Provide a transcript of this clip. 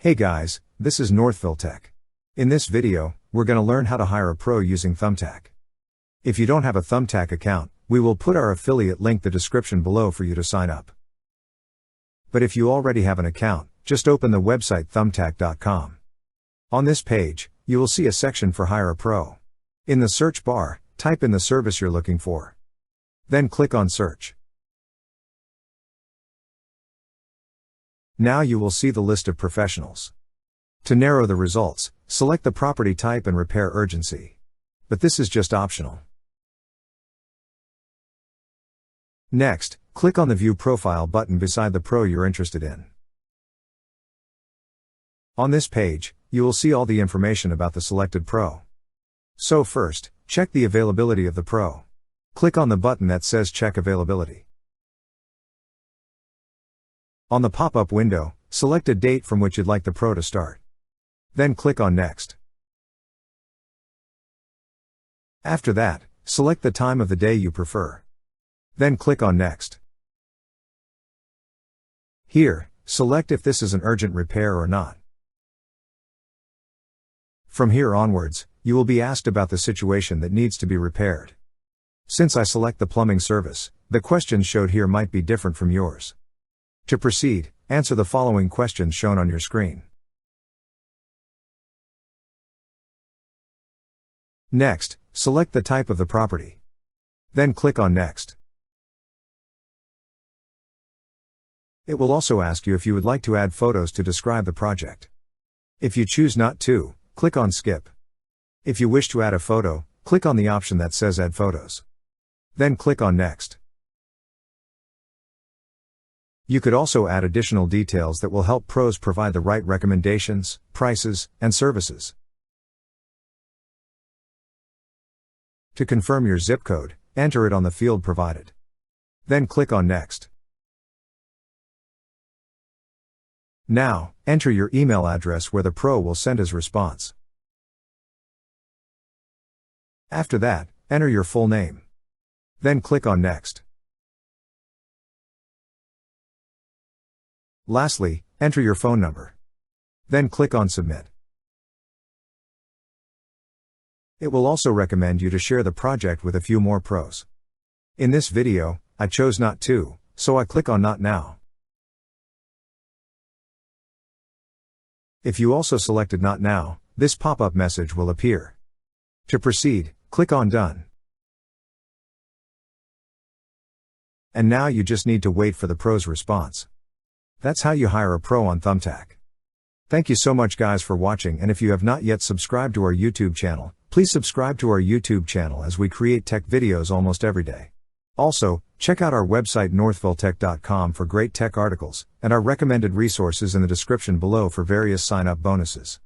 Hey guys, this is Thumbtack. In this video, we're going to learn how to hire a pro using Thumbtack. If you don't have a Thumbtack account, we will put our affiliate link in the description below for you to sign up. But if you already have an account, just open the website thumbtack.com. On this page, you will see a section for Hire a Pro. In the search bar, type in the service you're looking for. Then click on Search. Now you will see the list of professionals. To narrow the results, select the property type and repair urgency. But this is just optional. Next, click on the View Profile button beside the pro you're interested in. On this page, you will see all the information about the selected pro. So first, check the availability of the pro. Click on the button that says Check Availability. On the pop-up window, select a date from which you'd like the pro to start. Then click on Next. After that, select the time of the day you prefer. Then click on Next. Here, select if this is an urgent repair or not. From here onwards, you will be asked about the situation that needs to be repaired. Since I select the plumbing service, the questions showed here might be different from yours. To proceed, answer the following questions shown on your screen. Next, select the type of the property. Then click on Next. It will also ask you if you would like to add photos to describe the project. If you choose not to, click on Skip. If you wish to add a photo, click on the option that says Add Photos. Then click on Next. You could also add additional details that will help pros provide the right recommendations, prices, and services. To confirm your zip code, enter it on the field provided. Then click on Next. Now, enter your email address where the pro will send his response. After that, enter your full name. Then click on Next. Lastly, enter your phone number. Then click on Submit. It will also recommend you to share the project with a few more pros. In this video, I chose not to, so I click on Not Now. If you also selected Not Now, this pop-up message will appear. To proceed, click on Done. And now you just need to wait for the pro's response. That's how you hire a pro on Thumbtack. Thank you so much guys for watching, and if you have not yet subscribed to our YouTube channel, please subscribe to our YouTube channel as we create tech videos almost every day. Also, check out our website northvilletech.com for great tech articles, and our recommended resources in the description below for various sign-up bonuses.